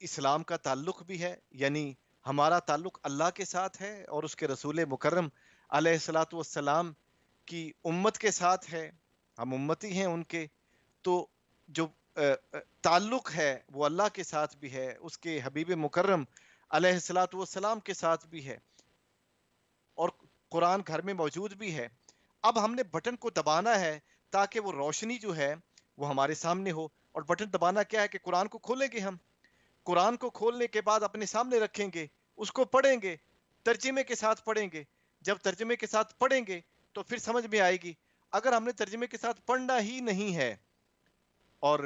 اسلام کا تعلق بھی ہے، یعنی ہمارا تعلق اللہ کے ساتھ ہے اور اس کے رسول مکرم علیہ الصلاۃ والسلام کی امت کے ساتھ ہے، ہم امتی ہیں ان کے. تو جو تعلق ہے وہ اللہ کے ساتھ بھی ہے، اس کے حبیب مکرم علیہ الصلاۃ والسلام کے ساتھ بھی ہے، اور قرآن گھر میں موجود بھی ہے. اب ہم نے بٹن کو دبانا ہے تاکہ وہ روشنی جو ہے وہ ہمارے سامنے ہو. اور بٹن دبانا کیا ہے کہ قرآن کو کھولیں گے. ہم قرآن کو کھولنے کے بعد اپنے سامنے رکھیں گے، اس کو پڑھیں گے، ترجمے کے ساتھ پڑھیں گے. جب ترجمے کے ساتھ پڑھیں گے تو پھر سمجھ میں آئے گی. اگر ہم نے ترجمے کے ساتھ پڑھنا ہی نہیں ہے اور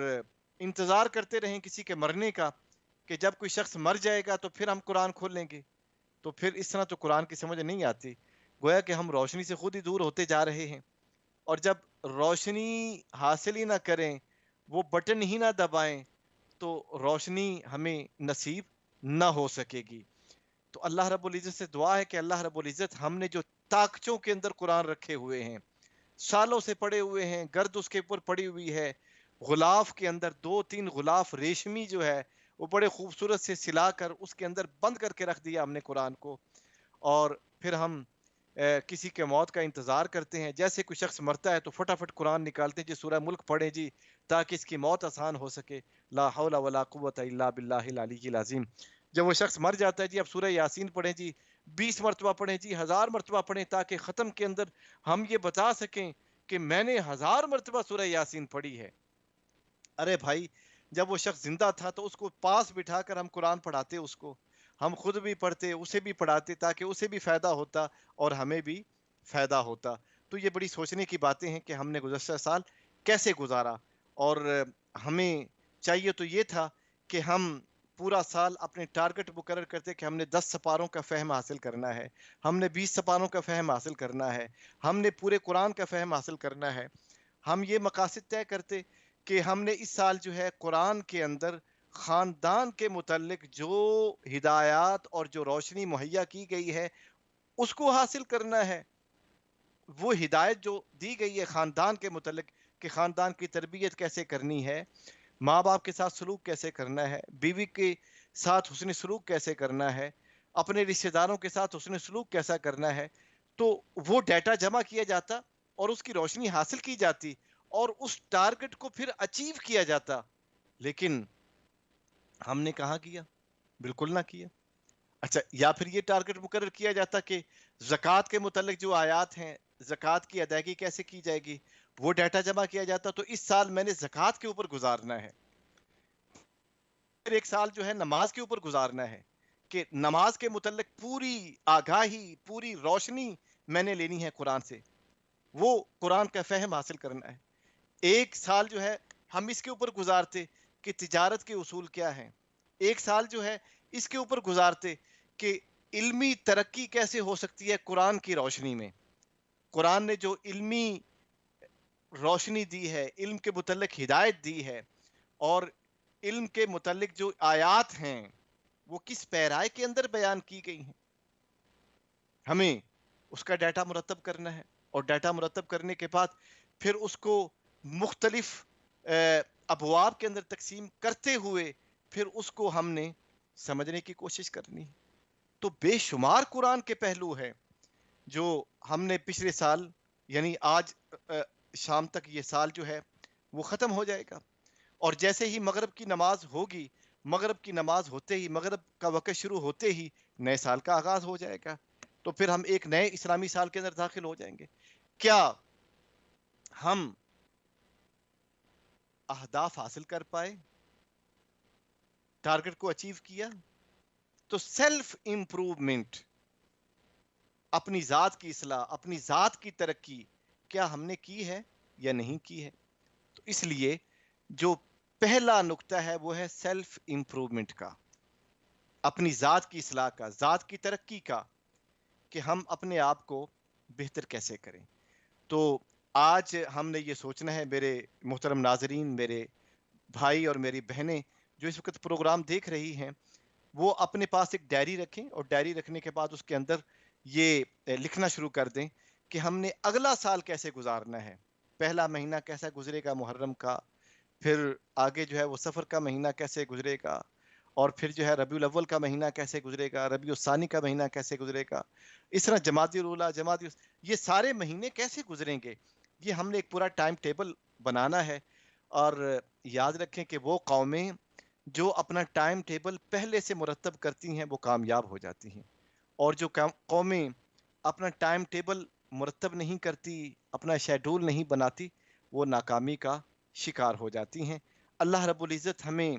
انتظار کرتے رہیں کسی کے مرنے کا کہ جب کوئی شخص مر جائے گا تو پھر ہم قرآن کھول لیں گے، تو پھر اس طرح تو قرآن کی سمجھ نہیں آتی. گویا کہ ہم روشنی سے خود ہی دور ہوتے جا رہے ہیں. اور جب روشنی حاصل ہی نہ کریں، وہ بٹن ہی نہ دبائیں، تو روشنی ہمیں نصیب نہ ہو سکے گی. تو اللہ رب العزت سے دعا ہے کہ اللہ رب العزت ہم نے جو طاقتوں کے اندر قرآن رکھے ہوئے ہیں، سالوں سے پڑے ہوئے ہیں، گرد اس کے اوپر پڑی ہوئی ہے، غلاف کے اندر 2-3 غلاف ریشمی جو ہے وہ بڑے خوبصورت سے سلا کر اس کے اندر بند کر کے رکھ دیا ہم نے قرآن کو. اور پھر ہم کسی کے موت کا انتظار کرتے ہیں. جیسے کوئی شخص مرتا ہے تو فٹافٹ قرآن نکالتے ہیں جی سورہ ملک پڑھیں جی تاکہ اس کی موت آسان ہو سکے. لا حول ولا قوت الا باللہ العلی العظیم. جب وہ شخص مر جاتا ہے جی اب سورہ یاسین پڑھیں جی، 20 مرتبہ پڑھیں جی، 1000 مرتبہ پڑھیں، تاکہ ختم کے اندر ہم یہ بتا سکیں کہ میں نے 1000 مرتبہ سورہ یاسین پڑھی ہے. ارے بھائی، جب وہ شخص زندہ تھا تو اس کو پاس بٹھا کر ہم قرآن پڑھاتے، اس کو ہم خود بھی پڑھتے، اسے بھی پڑھاتے، تاکہ اسے بھی فائدہ ہوتا اور ہمیں بھی فائدہ ہوتا. تو یہ بڑی سوچنے کی باتیں ہیں کہ ہم نے گزشتہ سال کیسے گزارا. اور ہمیں چاہیے تو یہ تھا کہ ہم پورا سال اپنے ٹارگٹ مقرر کرتے کہ ہم نے 10 سپاروں کا فہم حاصل کرنا ہے، ہم نے 20 سپاروں کا فہم حاصل کرنا ہے، ہم نے پورے قرآن کا فہم حاصل کرنا ہے. ہم یہ مقاصد طے کرتے کہ ہم نے اس سال جو ہے قرآن کے اندر خاندان کے متعلق جو ہدایات اور جو روشنی مہیا کی گئی ہے اس کو حاصل کرنا ہے. وہ ہدایت جو دی گئی ہے خاندان کے متعلق کہ خاندان کی تربیت کیسے کرنی ہے، ماں باپ کے ساتھ سلوک کیسے کرنا ہے، بیوی کے ساتھ حسن سلوک کیسے کرنا ہے، اپنے رشتہ داروں کے ساتھ حسن سلوک کیسا کرنا ہے، تو وہ ڈیٹا جمع کیا جاتا اور اس کی روشنی حاصل کی جاتی اور اس ٹارگٹ کو پھر اچیو کیا جاتا. لیکن ہم نے کہاں کیا؟ بالکل نہ کیا. اچھا، یا پھر یہ ٹارگٹ مقرر کیا جاتا کہ زکوٰۃ کے متعلق جو آیات ہیں، زکوٰۃ کی ادائیگی کیسے کی جائے گی، وہ ڈیٹا جمع کیا جاتا. تو اس سال میں نے زکوٰۃ کے اوپر گزارنا ہے، پھر ایک سال جو ہے نماز کے اوپر گزارنا ہے کہ نماز کے متعلق پوری آگاہی، پوری روشنی میں نے لینی ہے قرآن سے، وہ قرآن کا فہم حاصل کرنا ہے. ایک سال جو ہے ہم اس کے اوپر گزارتے کہ تجارت کے اصول کیا ہیں. ایک سال جو ہے اس کے اوپر گزارتے کہ علمی ترقی کیسے ہو سکتی ہے قرآن کی روشنی میں. قرآن نے جو علمی روشنی دی ہے، علم کے متعلق ہدایت دی ہے، اور علم کے متعلق جو آیات ہیں وہ کس پیرائے کے اندر بیان کی گئی ہیں، ہمیں اس کا ڈیٹا مرتب کرنا ہے. اور ڈیٹا مرتب کرنے کے بعد پھر اس کو مختلف ابواب کے اندر تقسیم کرتے ہوئے پھر اس کو ہم نے سمجھنے کی کوشش کرنی ہے. تو بے شمار قرآن کے پہلو ہیں جو ہم نے پچھلے سال، یعنی آج شام تک یہ سال جو ہے وہ ختم ہو جائے گا. اور جیسے ہی مغرب کی نماز ہوگی، مغرب کی نماز ہوتے ہی، مغرب کا وقت شروع ہوتے ہی نئے سال کا آغاز ہو جائے گا. تو پھر ہم ایک نئے اسلامی سال کے اندر داخل ہو جائیں گے. کیا ہم اہداف حاصل کر پائے، ٹارگٹ کو اچیو کیا؟ تو سیلف امپروومنٹ، اپنی ذات کی اصلاح، اپنی ذات کی ترقی کیا ہم نے کی ہے یا نہیں کی ہے؟ تو اس لیے جو پہلا نقطہ ہے وہ ہے سیلف امپروومنٹ کا، اپنی ذات کی اصلاح کا، ذات کی ترقی کا، کہ ہم اپنے آپ کو بہتر کیسے کریں. تو آج ہم نے یہ سوچنا ہے میرے محترم ناظرین، میرے بھائی اور میری بہنیں جو اس وقت پروگرام دیکھ رہی ہیں، وہ اپنے پاس ایک ڈائری رکھیں اور ڈائری رکھنے کے بعد اس کے اندر یہ لکھنا شروع کر دیں کہ ہم نے اگلا سال کیسے گزارنا ہے. پہلا مہینہ کیسا گزرے گا محرم کا، پھر آگے جو ہے وہ سفر کا مہینہ کیسے گزرے گا، اور پھر جو ہے ربیع الاول کا مہینہ کیسے گزرے گا، ربیع الثانی کا مہینہ کیسے گزرے گا، اس طرح جمادی الاولیٰ، یہ سارے مہینے کیسے گزریں گے، یہ ہم نے ایک پورا ٹائم ٹیبل بنانا ہے. اور یاد رکھیں کہ وہ قومیں جو اپنا ٹائم ٹیبل پہلے سے مرتب کرتی ہیں وہ کامیاب ہو جاتی ہیں، اور جو قومیں اپنا ٹائم ٹیبل مرتب نہیں کرتی، اپنا شیڈول نہیں بناتی، وہ ناکامی کا شکار ہو جاتی ہیں. اللہ رب العزت ہمیں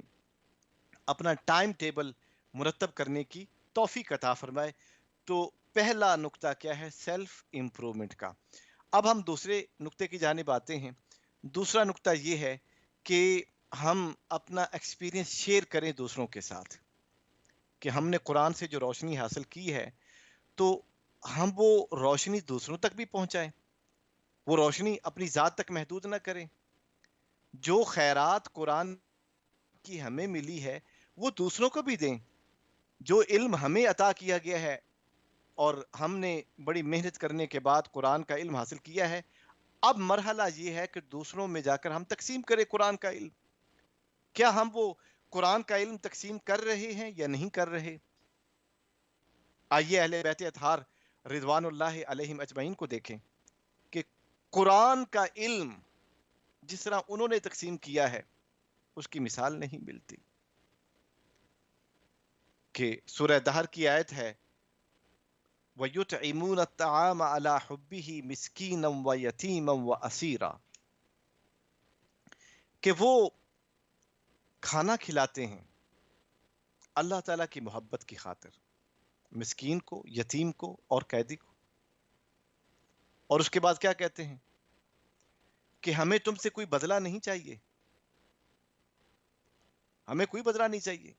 اپنا ٹائم ٹیبل مرتب کرنے کی توفیق عطا فرمائے. تو پہلا نقطہ کیا ہے؟ سیلف امپرومنٹ کا. اب ہم دوسرے نقطے کی جانب آتے ہیں. دوسرا نقطہ یہ ہے کہ ہم اپنا ایکسپیرینس شیئر کریں دوسروں کے ساتھ، کہ ہم نے قرآن سے جو روشنی حاصل کی ہے تو ہم وہ روشنی دوسروں تک بھی پہنچائیں، وہ روشنی اپنی ذات تک محدود نہ کریں. جو خیرات قرآن کی ہمیں ملی ہے وہ دوسروں کو بھی دیں. جو علم ہمیں عطا کیا گیا ہے اور ہم نے بڑی محنت کرنے کے بعد قرآن کا علم حاصل کیا ہے، اب مرحلہ یہ ہے کہ دوسروں میں جا کر ہم تقسیم کریں قرآن کا علم. کیا ہم وہ قرآن کا علم تقسیم کر رہے ہیں یا نہیں کر رہے؟ آئیے اہل بیت اطہار رضوان اللہ علیہم اجمعین کو دیکھیں کہ قرآن کا علم جس طرح انہوں نے تقسیم کیا ہے اس کی مثال نہیں ملتی. کہ سورہ دہر کی آیت ہے وَيُطْعِمُونَ الطَّعَامَ عَلَى حُبِّهِ مِسْكِينًا وَيَتِيمًا وَأَسِيرًا، کہ وہ کھانا کھلاتے ہیں اللہ تعالیٰ کی محبت کی خاطر، مسکین کو، یتیم کو اور قیدی کو. اور اس کے بعد کیا کہتے ہیں کہ ہمیں تم سے کوئی بدلہ نہیں چاہیے، ہمیں کوئی بدلہ نہیں چاہیے.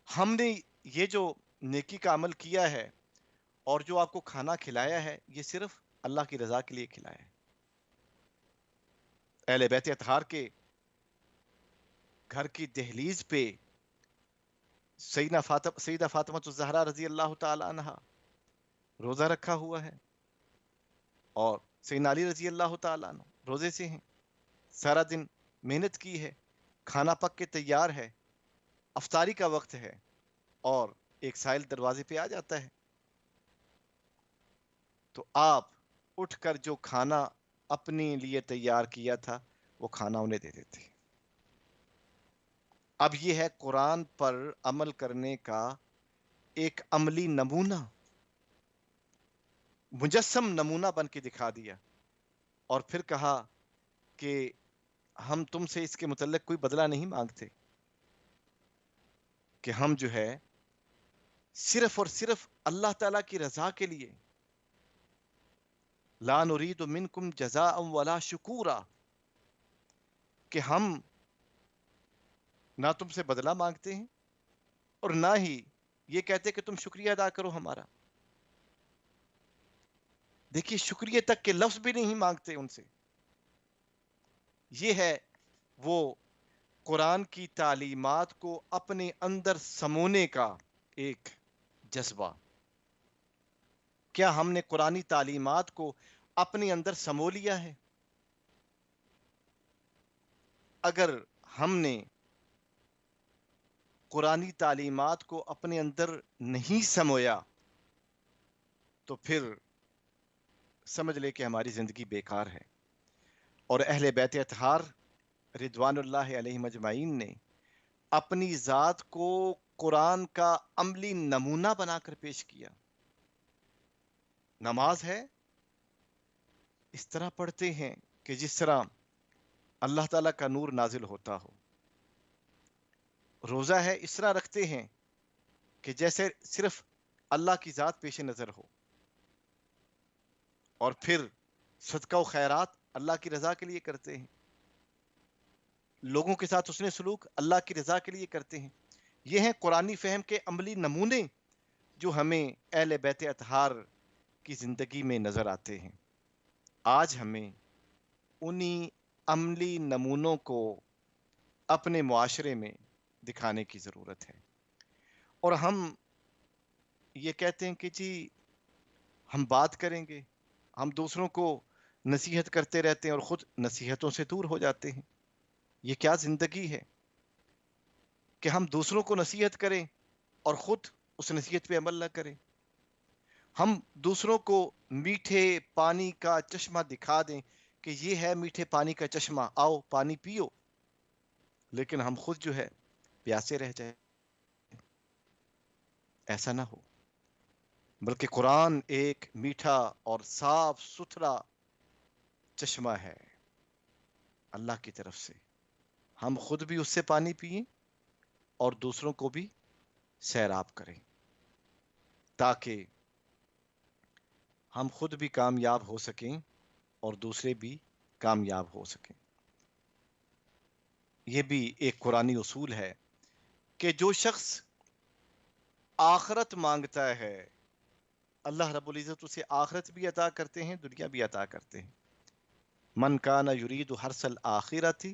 ہم نے یہ جو نیکی کا عمل کیا ہے اور جو آپ کو کھانا کھلایا ہے یہ صرف اللہ کی رضا کے لیے کھلایا ہے. اہل بیت اطہار کے گھر کی دہلیز پہ سیدہ فاطمہ الزہرا رضی اللہ تعالی عنہا روزہ رکھا ہوا ہے، اور سیدنا علی رضی اللہ تعالیٰ عنہ روزے سے ہیں. سارا دن محنت کی ہے، کھانا پک کے تیار ہے، افطاری کا وقت ہے، اور ایک سائل دروازے پہ آ جاتا ہے تو آپ اٹھ کر جو کھانا اپنے لیے تیار کیا تھا وہ کھانا انہیں دے دیتے. اب یہ ہے قرآن پر عمل کرنے کا ایک عملی نمونہ، مجسم نمونہ بن کے دکھا دیا، اور پھر کہا کہ ہم تم سے اس کے متعلق کوئی بدلہ نہیں مانگتے، کہ ہم جو ہے صرف اور صرف اللہ تعالیٰ کی رضا کے لیے، لا نرید منکم جزاء ولا شکورا، کہ ہم نہ تم سے بدلہ مانگتے ہیں اور نہ ہی یہ کہتے کہ تم شکریہ ادا کرو ہمارا. دیکھیے شکریہ تک کے لفظ بھی نہیں مانگتے ان سے. یہ ہے وہ قرآن کی تعلیمات کو اپنے اندر سمونے کا ایک جذبہ. کیا ہم نے قرآنی تعلیمات کو اپنے اندر سمو لیا ہے؟ اگر ہم نے قرآنی تعلیمات کو اپنے اندر نہیں سمویا تو پھر سمجھ لے کہ ہماری زندگی بیکار ہے. اور اہل بیت اطہار رضوان اللہ علیہ مجمعین نے اپنی ذات کو قرآن کا عملی نمونہ بنا کر پیش کیا. نماز ہے اس طرح پڑھتے ہیں کہ جس طرح اللہ تعالیٰ کا نور نازل ہوتا ہو. روزہ ہے اس طرح رکھتے ہیں کہ جیسے صرف اللہ کی ذات پیش نظر ہو. اور پھر صدقہ و خیرات اللہ کی رضا کے لیے کرتے ہیں، لوگوں کے ساتھ حسن سلوک اللہ کی رضا کے لیے کرتے ہیں. یہ ہیں قرآنی فہم کے عملی نمونے جو ہمیں اہل بیت اطہار کی زندگی میں نظر آتے ہیں. آج ہمیں انہی عملی نمونوں کو اپنے معاشرے میں دکھانے کی ضرورت ہے. اور ہم یہ کہتے ہیں کہ جی ہم بات کریں گے، ہم دوسروں کو نصیحت کرتے رہتے ہیں اور خود نصیحتوں سے دور ہو جاتے ہیں. یہ کیا زندگی ہے کہ ہم دوسروں کو نصیحت کریں اور خود اس نصیحت پہ عمل نہ کریں. ہم دوسروں کو میٹھے پانی کا چشمہ دکھا دیں کہ یہ ہے میٹھے پانی کا چشمہ، آؤ پانی پیو، لیکن ہم خود جو ہے پیاسے رہ جائیں. ایسا نہ ہو، بلکہ قرآن ایک میٹھا اور صاف ستھرا چشمہ ہے اللہ کی طرف سے. ہم خود بھی اس سے پانی پئیں اور دوسروں کو بھی سیراب کریں، تاکہ ہم خود بھی کامیاب ہو سکیں اور دوسرے بھی کامیاب ہو سکیں. یہ بھی ایک قرآنی اصول ہے کہ جو شخص آخرت مانگتا ہے اللہ رب العزت اسے آخرت بھی عطا کرتے ہیں، دنیا بھی عطا کرتے ہیں. من کان یرید حرث الآخرۃ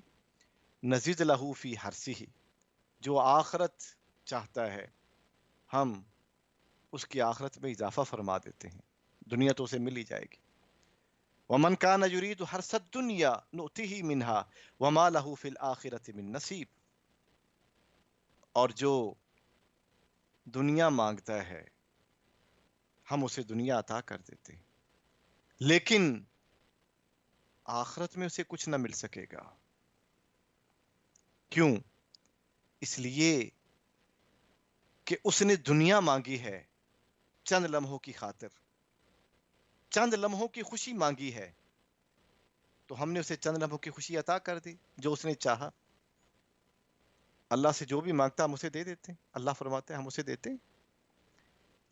نزد لہ فی حرثہ، جو آخرت چاہتا ہے ہم اس کی آخرت میں اضافہ فرما دیتے ہیں، دنیا تو اسے مل ہی جائے گی. ومن کان یرید حرث الدنیا نؤتہ منہا وما لہ فی الآخرۃ من نصیب، اور جو دنیا مانگتا ہے ہم اسے دنیا عطا کر دیتے ہیں، لیکن آخرت میں اسے کچھ نہ مل سکے گا. کیوں؟ اس لیے کہ اس نے دنیا مانگی ہے چند لمحوں کی خاطر، چند لمحوں کی خوشی مانگی ہے، تو ہم نے اسے چند لمحوں کی خوشی عطا کر دی جو اس نے چاہا. اللہ سے جو بھی مانگتا ہم اسے دے دیتے ہیں، اللہ فرماتے ہیں ہم اسے دیتے ہیں.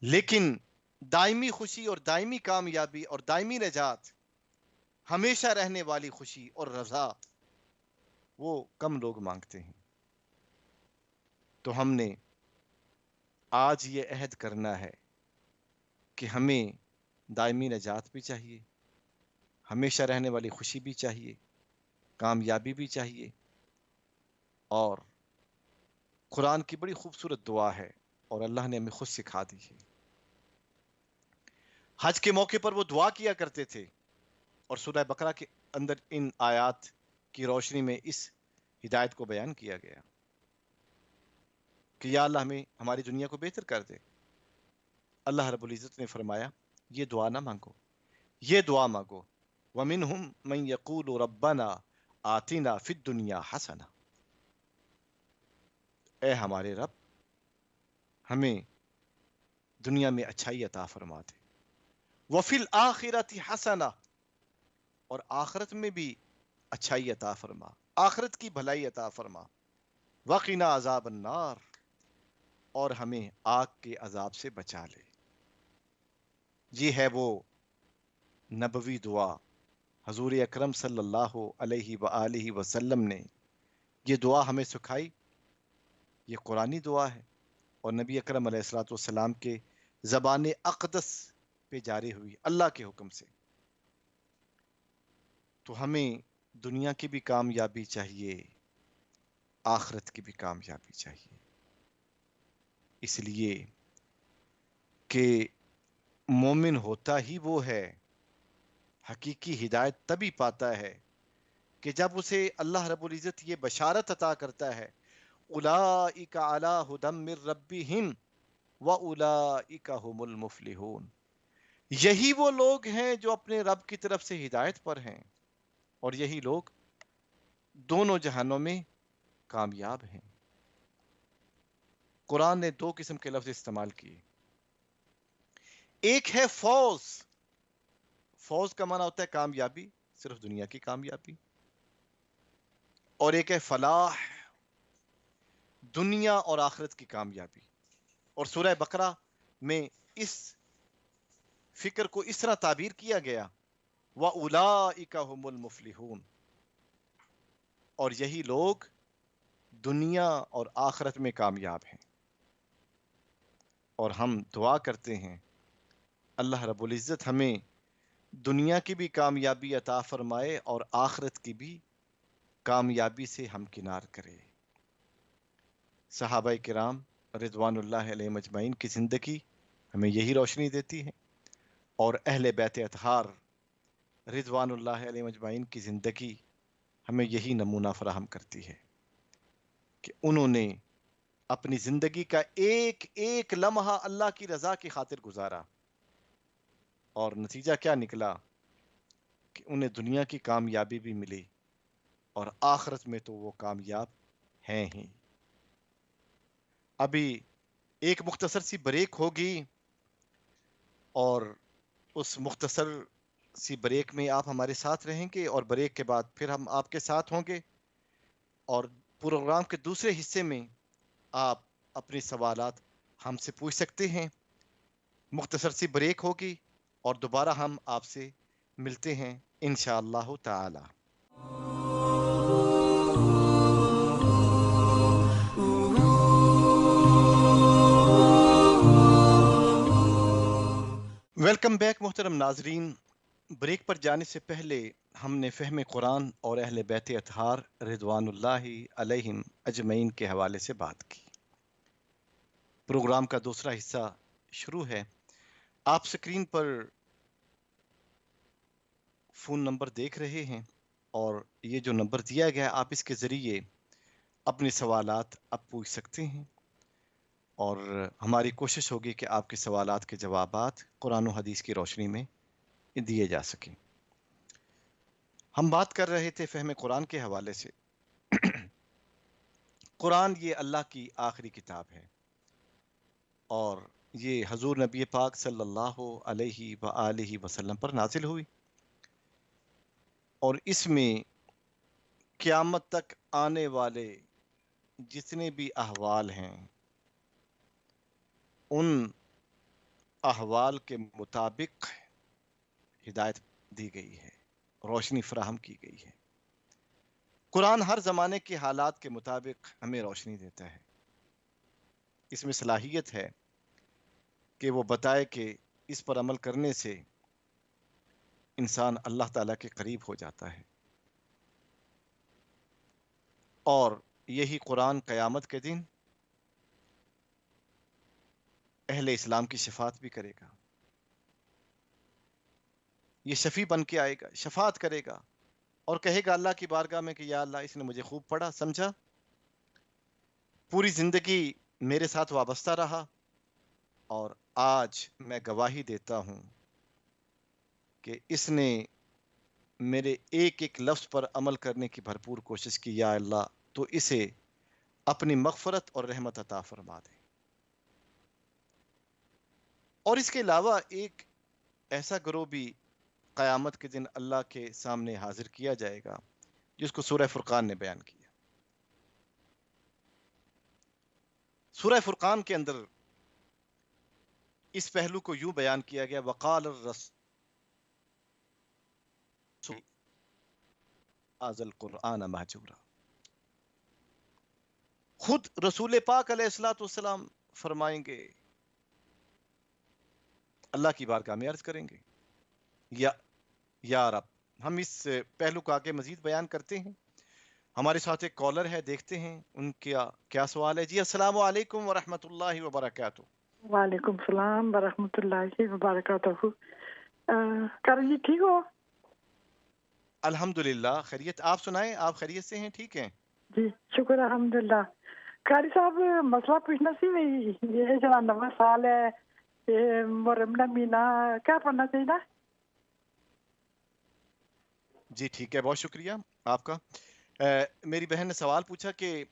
لیکن دائمی خوشی اور دائمی کامیابی اور دائمی نجات، ہمیشہ رہنے والی خوشی اور رضا، وہ کم لوگ مانگتے ہیں. تو ہم نے آج یہ عہد کرنا ہے کہ ہمیں دائمی نجات بھی چاہیے، ہمیشہ رہنے والی خوشی بھی چاہیے، کامیابی بھی چاہیے. اور قرآن کی بڑی خوبصورت دعا ہے اور اللہ نے ہمیں خود سکھا دی ہے. حج کے موقع پر وہ دعا کیا کرتے تھے، اور سورہ بقرہ کے اندر ان آیات کی روشنی میں اس ہدایت کو بیان کیا گیا کہ یا اللہ ہمیں ہماری دنیا کو بہتر کر دے. اللہ رب العزت نے فرمایا یہ دعا نہ مانگو، یہ دعا مانگو. وَمِنْهُمْ مَنْ يَقُولُ رَبَّنَا آتِنَا فِي الدُّنْيَا حَسَنَةً، اے ہمارے رب ہمیں دنیا میں اچھائی عطا فرما دے. وَفِي الْآخِرَةِ حَسَنَةً، اور آخرت میں بھی اچھائی عطا فرما، آخرت کی بھلائی عطا فرما. وَقِنَا عَذَابَ النَّارِ، اور ہمیں آگ کے عذاب سے بچا لے. یہ ہے وہ نبوی دعا، حضور اکرم صلی اللہ علیہ وآلہ وسلم نے یہ دعا ہمیں سکھائی. یہ قرآنی دعا ہے اور نبی اکرم علیہ الصلوۃ والسلام کے زبان اقدس پہ جاری ہوئی اللہ کے حکم سے. تو ہمیں دنیا کی بھی کامیابی چاہیے، آخرت کی بھی کامیابی چاہیے، اس لیے کہ مومن ہوتا ہی وہ ہے، حقیقی ہدایت تبھی پاتا ہے کہ جب اسے اللہ رب العزت یہ بشارت عطا کرتا ہے اولئک علی ھدی من ربہم واولئک ھم المفلحون، یہی وہ لوگ ہیں جو اپنے رب کی طرف سے ہدایت پر ہیں، اور یہی لوگ دونوں جہانوں میں کامیاب ہیں. قرآن نے دو قسم کے لفظ استعمال کیے. ایک ہے فوز، فوز کا معنی ہوتا ہے کامیابی، صرف دنیا کی کامیابی. اور ایک ہے فلاح، دنیا اور آخرت کی کامیابی. اور سورہ بقرہ میں اس فکر کو اس طرح تعبیر کیا گیا وَأُولَئِكَ هُمُ الْمُفْلِحُونَ، اور یہی لوگ دنیا اور آخرت میں کامیاب ہیں. اور ہم دعا کرتے ہیں اللہ رب العزت ہمیں دنیا کی بھی کامیابی عطا فرمائے اور آخرت کی بھی کامیابی سے ہمکنار کرے. صحابہ کرام رضوان اللہ علیہ مجمعین کی زندگی ہمیں یہی روشنی دیتی ہے، اور اہل بیت اطہار رضوان اللہ علیہ مجمعین کی زندگی ہمیں یہی نمونہ فراہم کرتی ہے کہ انہوں نے اپنی زندگی کا ایک ایک لمحہ اللہ کی رضا کی خاطر گزارا، اور نتیجہ کیا نکلا کہ انہیں دنیا کی کامیابی بھی ملی اور آخرت میں تو وہ کامیاب ہیں ہی۔ ابھی ایک مختصر سی بریک ہوگی، اور اس مختصر سی بریک میں آپ ہمارے ساتھ رہیں گے، اور بریک کے بعد پھر ہم آپ کے ساتھ ہوں گے، اور پروگرام کے دوسرے حصے میں آپ اپنے سوالات ہم سے پوچھ سکتے ہیں۔ مختصر سی بریک ہوگی اور دوبارہ ہم آپ سے ملتے ہیں انشاءاللہ تعالی۔ ویلکم بیک محترم ناظرین۔ بریک پر جانے سے پہلے ہم نے فہم قرآن اور اہل بیت اطہار رضوان اللہ علیہم اجمعین کے حوالے سے بات کی۔ پروگرام کا دوسرا حصہ شروع ہے۔ آپ سکرین پر فون نمبر دیکھ رہے ہیں، اور یہ جو نمبر دیا گیا ہے آپ اس کے ذریعے اپنے سوالات اب پوچھ سکتے ہیں، اور ہماری کوشش ہوگی کہ آپ کے سوالات کے جوابات قرآن و حدیث کی روشنی میں دیے جا سکیں۔ ہم بات کر رہے تھے فہم قرآن کے حوالے سے۔ قرآن یہ اللہ کی آخری کتاب ہے، اور یہ حضور نبی پاک صلی اللہ علیہ وآلہ وسلم پر نازل ہوئی، اور اس میں قیامت تک آنے والے جتنے بھی احوال ہیں ان احوال کے مطابق ہدایت دی گئی ہے، روشنی فراہم کی گئی ہے۔ قرآن ہر زمانے کے حالات کے مطابق ہمیں روشنی دیتا ہے۔ اس میں صلاحیت ہے کہ وہ بتائے کہ اس پر عمل کرنے سے انسان اللہ تعالیٰ کے قریب ہو جاتا ہے، اور یہی قرآن قیامت کے دن اہل اسلام کی شفاعت بھی کرے گا۔ یہ شفیع بن کے آئے گا، شفاعت کرے گا، اور کہے گا اللہ کی بارگاہ میں کہ یا اللہ، اس نے مجھے خوب پڑھا، سمجھا، پوری زندگی میرے ساتھ وابستہ رہا، اور آج میں گواہی دیتا ہوں کہ اس نے میرے ایک ایک لفظ پر عمل کرنے کی بھرپور کوشش کی، یا اللہ تو اسے اپنی مغفرت اور رحمت عطا فرما دے۔ اور اس کے علاوہ ایک ایسا گروہ بھی قیامت کے دن اللہ کے سامنے حاضر کیا جائے گا، جس کو سورہ فرقان نے بیان کیا۔ سورہ فرقان کے اندر اس پہلو کو یوں بیان کیا گیا، وقال الرسول ذا القرآن مہجورا۔ خود رسول پاک علیہ الصلوۃ والسلام فرمائیں گے، اللہ کی بارگاہ میں عرض کریں گے، یا رب۔ ہم اس پہلو کو آگے مزید بیان کرتے ہیں۔ ہمارے ساتھ ایک کالر ہے، دیکھتے ہیں ان کا کیا سوال ہے۔ جی السلام علیکم ورحمۃ اللہ وبرکاتہ۔ وعلیکم السلام ورحمۃ اللہ وبرکاتہ۔ کرن جی ٹھیک ہو؟ الحمدللہ خیریت، آپ سنائیں، آپ خیریت سے ہیں؟ ٹھیک ہیں جی شکر الحمدللہ۔ قاری صاحب مسئلہ پوچھنا سی، یہ جو نواں سال ہے، یہ محرم کا مہینہ کیا پڑھنا چاہیے؟ جی ٹھیک ہے، بہت شکریہ آپ کا۔ میری بہن نے سوال پوچھا کہ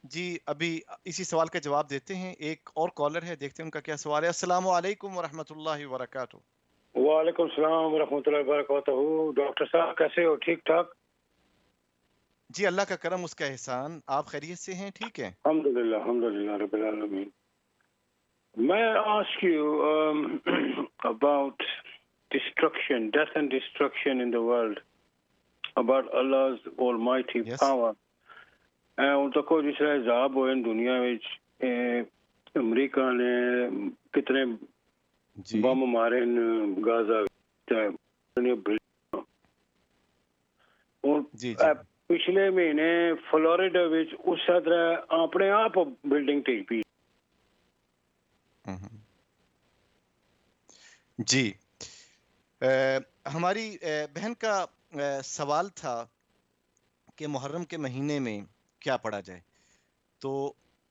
جی ابھی اسی سوال کا جواب دیتے ہیں۔ ایک اور کالر ہے، دیکھتے ہیں ان کا کیا سوال ہے۔ السلام علیکم ورحمۃ اللہ وبرکاتہ۔ وعلیکم السلام ورحمۃ اللہ وبرکاتہ۔ ڈاکٹر صاحب کیسے ہو؟ ٹھیک ٹھاک؟ جی اللہ کا کرم، اس کا احسان، آپ خیریت سے ہیں؟ ٹھیک ہیں الحمدللہ رب العالمین۔ میں ask you about destruction, death and destruction in the world, about Allah's almighty Yes. power. ان تک جس طرح عذاب ہوئے دنیا وچ، امریکہ نے کتنے جی بم مارے غازہ، جی پچھلے مہینے فلوریڈا وچ اس طرح اپنے آپ بلڈنگ ٹک پئی۔ جی ہماری بہن کا سوال تھا کہ محرم کے مہینے میں کیا پڑھا جائے۔ تو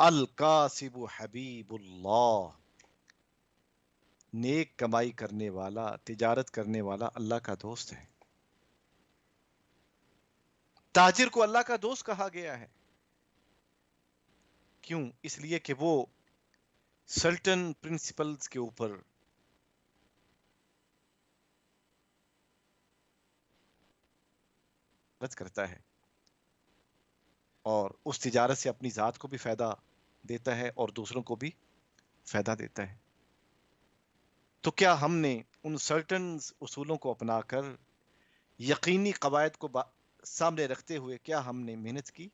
القاسب حبیب اللہ، نیک کمائی کرنے والا، تجارت کرنے والا اللہ کا دوست ہے۔ تاجر کو اللہ کا دوست کہا گیا ہے، کیوں؟ اس لیے کہ وہ سرٹن پرنسپلز کے اوپر رد کرتا ہے، اور اس تجارت سے اپنی ذات کو بھی فائدہ دیتا ہے اور دوسروں کو بھی فائدہ دیتا ہے۔ تو کیا ہم نے ان سرٹن اصولوں کو اپنا کر، یقینی قواعد کو سامنے رکھتے ہوئے، کیا ہم نے محنت کی؟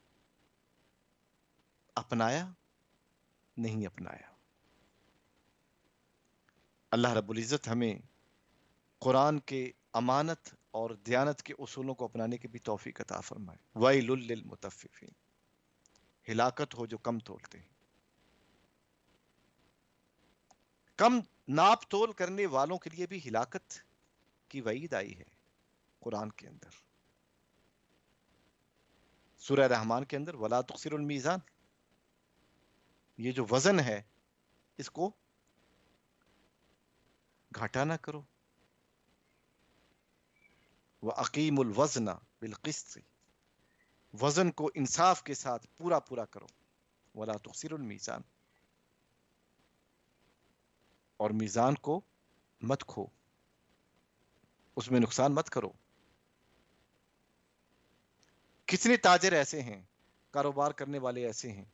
اپنایا؟ نہیں اپنایا۔ اللہ رب العزت ہمیں قرآن کے امانت اور دیانت کے اصولوں کو اپنانے کی بھی توفیق عطا فرمائے۔ ویل للمطففین، ہلاکت ہو جو کم تولتے ہیں۔ کم ناپ تول کرنے والوں کے لیے بھی ہلاکت کی وعید آئی ہے قرآن کے اندر، سورہ رحمان کے اندر، ولا تخسروا المیزان، یہ جو وزن ہے اس کو گھاٹا نہ کرو، وَأَقِیمُوا الْوَزْنَ بِالْقِسْطِ، وزن کو انصاف کے ساتھ پورا پورا کرو، ولا تخسروا المیزان، اور میزان کو مت کھو، اس میں نقصان مت کرو۔ کتنے تاجر ایسے ہیں، کاروبار کرنے والے ایسے ہیں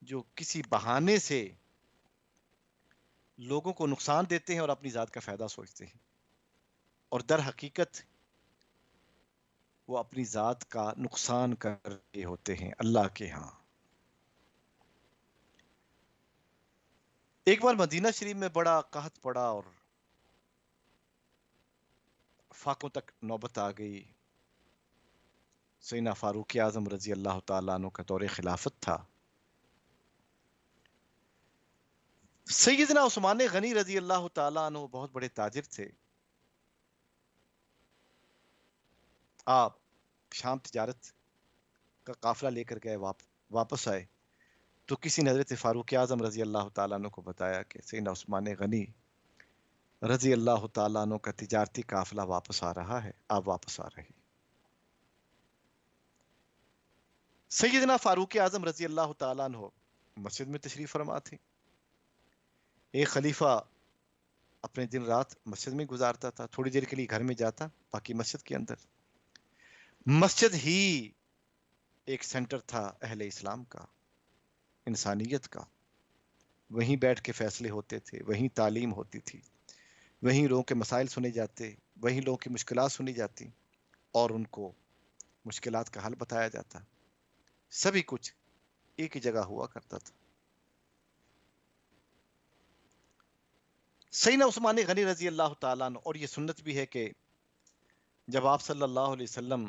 جو کسی بہانے سے لوگوں کو نقصان دیتے ہیں اور اپنی ذات کا فائدہ سوچتے ہیں، اور در حقیقت وہ اپنی ذات کا نقصان کر رہے ہوتے ہیں اللہ کے ہاں۔ ایک بار مدینہ شریف میں بڑا قحط پڑا اور فاقوں تک نوبت آ گئی۔ سیدنا فاروق اعظم رضی اللہ تعالیٰ عنہ کا دور خلافت تھا۔ سیدنا عثمان غنی رضی اللہ تعالیٰ عنہ بہت بڑے تاجر تھے۔ آپ شام تجارت کا قافلہ لے کر گئے، واپس آئے تو کسی نے حضرت فاروق اعظم رضی اللہ تعالیٰ عنہ کو بتایا کہ سیدنا عثمان غنی رضی اللہ تعالیٰ عنہ کا تجارتی قافلہ واپس آ رہا ہے، آپ واپس آ رہے۔ سیدنا فاروق اعظم رضی اللہ تعالیٰ عنہ مسجد میں تشریف فرما تھے۔ ایک خلیفہ اپنے دن رات مسجد میں گزارتا تھا، تھوڑی دیر کے لیے گھر میں جاتا، باقی مسجد کے اندر۔ مسجد ہی ایک سینٹر تھا اہل اسلام کا، انسانیت کا، وہیں بیٹھ کے فیصلے ہوتے تھے، وہیں تعلیم ہوتی تھی، وہیں لوگوں کے مسائل سنے جاتے، وہیں لوگوں کی مشکلات سنی جاتی اور ان کو مشکلات کا حل بتایا جاتا۔ سبھی کچھ ایک ہی جگہ ہوا کرتا تھا۔ سیدنا عثمان غنی رضی اللہ تعالیٰ عنہ، اور یہ سنت بھی ہے کہ جب آپ صلی اللہ علیہ وسلم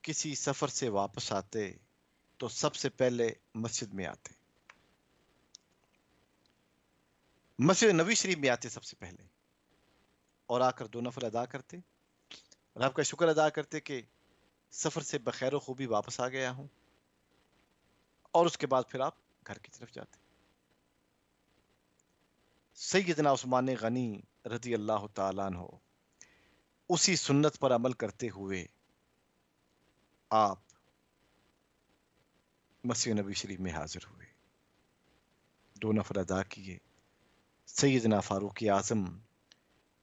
کسی سفر سے واپس آتے تو سب سے پہلے مسجد میں آتے، مسجد نبوی شریف میں آتے سب سے پہلے، اور آ کر 2 نفل ادا کرتے اور آپ کا شکر ادا کرتے کہ سفر سے بخیر و خوبی واپس آ گیا ہوں، اور اس کے بعد پھر آپ گھر کی طرف جاتے۔ سیدنا عثمان غنی رضی اللہ تعالیٰ عنہ اسی سنت پر عمل کرتے ہوئے آپ مسجد نبی شریف میں حاضر ہوئے، 2 نفل ادا کیے، سیدنا فاروق اعظم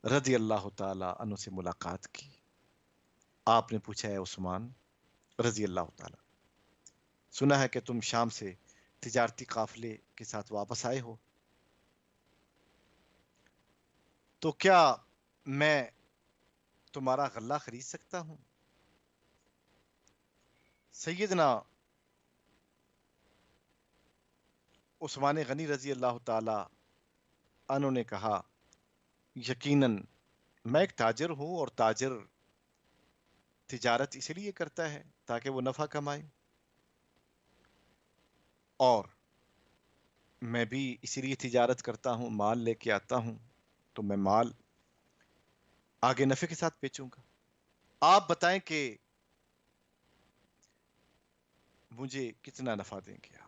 رضی اللہ تعالیٰ عنہ سے ملاقات کی۔ آپ نے پوچھا، ہے عثمان رضی اللہ تعالیٰ، سنا ہے کہ تم شام سے تجارتی قافلے کے ساتھ واپس آئے ہو، تو کیا میں تمہارا غلہ خرید سکتا ہوں؟ سیدنا عثمان غنی رضی اللہ تعالی عنہ نے کہا، یقیناً میں ایک تاجر ہوں، اور تاجر تجارت اس لیے کرتا ہے تاکہ وہ نفع کمائے، اور میں بھی اسی لیے تجارت کرتا ہوں، مال لے کے آتا ہوں تو میں مال آگے نفع کے ساتھ بیچوں گا۔ آپ بتائیں کہ مجھے کتنا نفع دیں گے آپ؟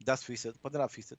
10%, 15%,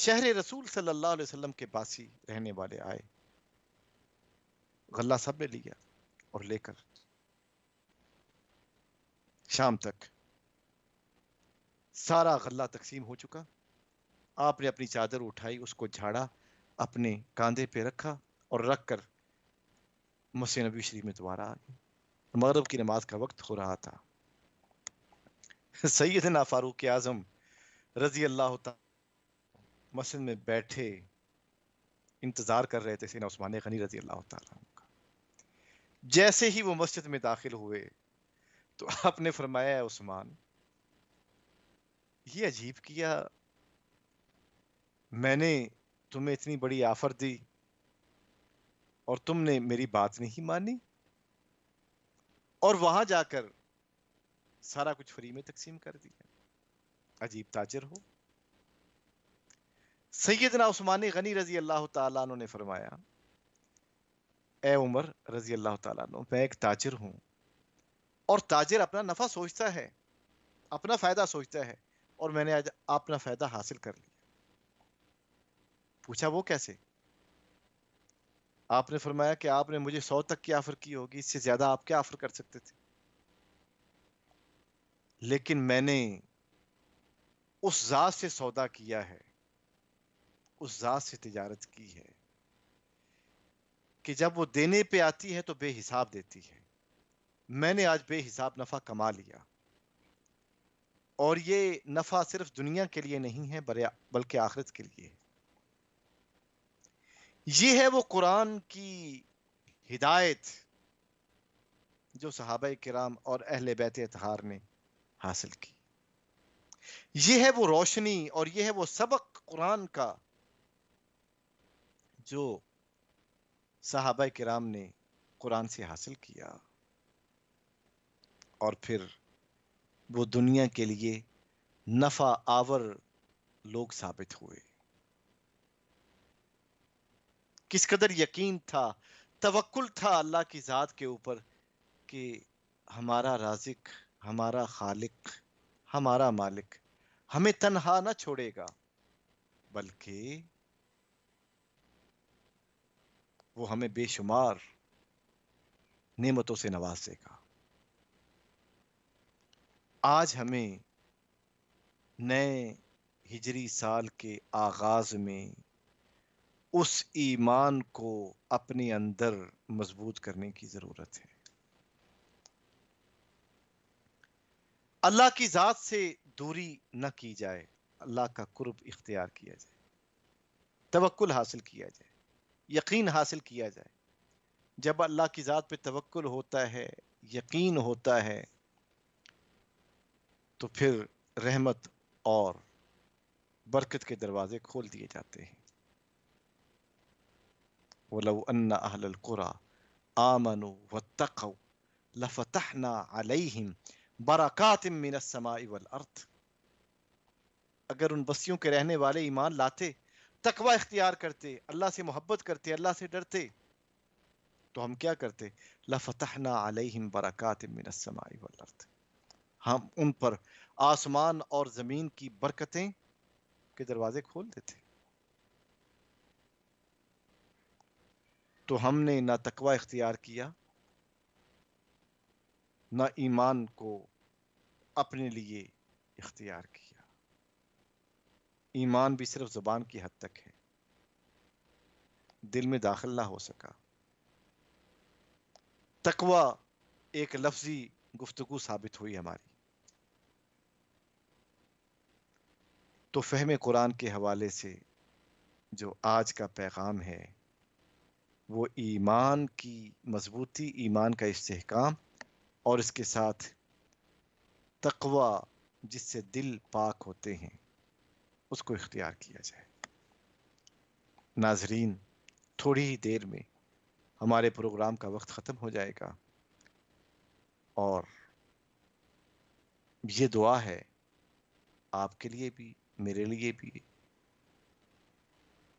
شہر رسول صلی اللہ علیہ وسلم کے باسی رہنے والے آئے، غلہ سب نے لیا اور لے کر شام تک سارا غلہ تقسیم ہو چکا۔ آپ نے اپنی چادر اٹھائی، اس کو جھاڑا، اپنے کاندھے پہ رکھا اور رکھ کر مسجد نبی شریف میں دوبارہ آ گئے۔ مغرب کی نماز کا وقت ہو رہا تھا۔ سیدنا فاروق اعظم رضی اللہ تعالی مسجد میں بیٹھے انتظار کر رہے تھے سیدنا عثمان غنی رضی اللہ تعالیٰ عنہ کا۔ جیسے ہی وہ مسجد میں داخل ہوئے تو آپ نے فرمایا، ہے عثمان، یہ عجیب کیا، میں نے تمہیں اتنی بڑی آفر دی اور تم نے میری بات نہیں مانی، اور وہاں جا کر سارا کچھ فری میں تقسیم کر دیا، عجیب تاجر ہو۔ سیدنا عثمان غنی رضی اللہ تعالیٰ عنہ نے فرمایا، اے عمر رضی اللہ تعالیٰ عنہ، میں ایک تاجر ہوں، اور تاجر اپنا نفع سوچتا ہے، اپنا فائدہ سوچتا ہے، اور میں نے آج اپنا فائدہ حاصل کر لیا۔ پوچھا وہ کیسے؟ آپ نے فرمایا کہ آپ نے مجھے 100 تک کی آفر کی ہوگی، اس سے زیادہ آپ کیا آفر کر سکتے تھے، لیکن میں نے اس ذات سے سودا کیا ہے، اس ذات سے تجارت کی ہے کہ جب وہ دینے پہ آتی ہے تو بے حساب دیتی ہے۔ میں نے آج بے حساب نفع کما لیا، اور یہ نفع صرف دنیا کے لیے نہیں ہے بلکہ آخرت کے لیے۔ یہ ہے وہ قرآن کی ہدایت جو صحابہ کرام اور اہل بیت اطہار نے حاصل کی۔ یہ ہے وہ روشنی اور یہ ہے وہ سبق قرآن کا جو صحابہ کرام نے قرآن سے حاصل کیا، اور پھر وہ دنیا کے لیے نفع آور لوگ ثابت ہوئے۔ کس قدر یقین تھا، توکل تھا اللہ کی ذات کے اوپر کہ ہمارا رازق، ہمارا خالق، ہمارا مالک ہمیں تنہا نہ چھوڑے گا، بلکہ وہ ہمیں بے شمار نعمتوں سے نوازے گا۔ آج ہمیں نئے ہجری سال کے آغاز میں اس ایمان کو اپنے اندر مضبوط کرنے کی ضرورت ہے۔ اللہ کی ذات سے دوری نہ کی جائے، اللہ کا قرب اختیار کیا جائے، توکل حاصل کیا جائے، یقین حاصل کیا جائے۔ جب اللہ کی ذات پہ توکل ہوتا ہے، یقین ہوتا ہے، تو پھر رحمت اور برکت کے دروازے کھول دیے جاتے ہیں۔ وَلَوْ أَنَّ أَهْلَ الْقُرَىٰ آمَنُوا وَاتَّقَوْا لَفَتَحْنَا عَلَيْهِمْ بَرَكَاتٍ مِّنَ السَّمَاءِ وَالْأَرْضِ۔ اگر ان بستیوں کے رہنے والے ایمان لاتے، تقوی اختیار کرتے، اللہ سے محبت کرتے، اللہ سے ڈرتے، تو ہم کیا کرتے؟ لَفَتَحْنَا عَلَيْهِمْ بَرَكَاتٍ مِّنَ السَّمَاءِ وَالْأَرْضِ، ہم ان پر آسمان اور زمین کی برکتیں کے دروازے کھول دیتے۔ تو ہم نے نہ تقوی اختیار کیا، نہ ایمان کو اپنے لیے اختیار کیا۔ ایمان بھی صرف زبان کی حد تک ہے، دل میں داخل نہ ہو سکا۔ تقوی ایک لفظی گفتگو ثابت ہوئی ہماری۔ تو فہم قرآن کے حوالے سے جو آج کا پیغام ہے وہ ایمان کی مضبوطی، ایمان کا استحکام، اور اس کے ساتھ تقوی جس سے دل پاک ہوتے ہیں اس کو اختیار کیا جائے۔ ناظرین، تھوڑی ہی دیر میں ہمارے پروگرام کا وقت ختم ہو جائے گا، اور یہ دعا ہے آپ کے لیے بھی، میرے لیے بھی،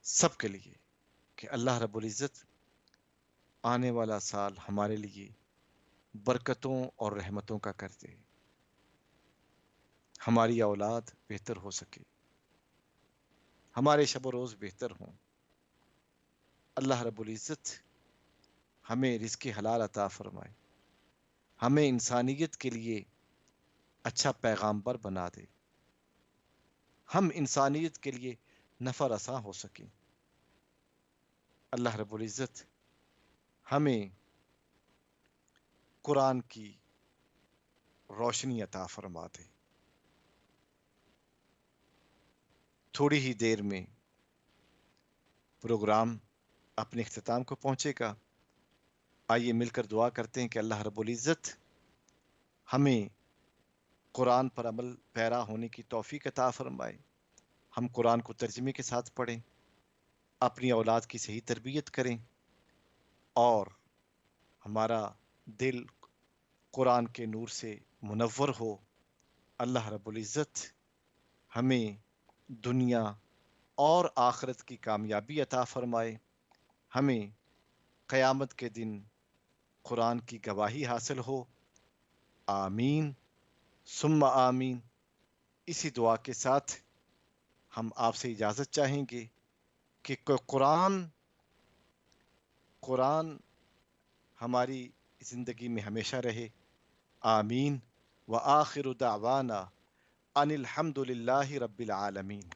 سب کے لیے، کہ اللہ رب العزت آنے والا سال ہمارے لیے برکتوں اور رحمتوں کا کر دے، ہماری اولاد بہتر ہو سکے، ہمارے شب و روز بہتر ہوں۔ اللہ رب العزت ہمیں رزق حلال عطا فرمائے، ہمیں انسانیت کے لیے اچھا پیغامبر بنا دے، ہم انسانیت کے لیے نفع رساں ہو سکیں۔ اللہ رب العزت ہمیں قرآن کی روشنی عطا فرما دے۔ تھوڑی ہی دیر میں پروگرام اپنے اختتام کو پہنچے گا۔ آئیے مل کر دعا کرتے ہیں کہ اللہ رب العزت ہمیں قرآن پر عمل پیرا ہونے کی توفیق عطا فرمائے، ہم قرآن کو ترجمے کے ساتھ پڑھیں، اپنی اولاد کی صحیح تربیت کریں، اور ہمارا دل قرآن کے نور سے منور ہو۔ اللہ رب العزت ہمیں دنیا اور آخرت کی کامیابی عطا فرمائے، ہمیں قیامت کے دن قرآن کی گواہی حاصل ہو۔ آمین ثم آمین۔ اسی دعا کے ساتھ ہم آپ سے اجازت چاہیں گے کہ قرآن ہماری زندگی میں ہمیشہ رہے۔ آمین وآخر دعوانا ان الحمد للہ رب العالمین۔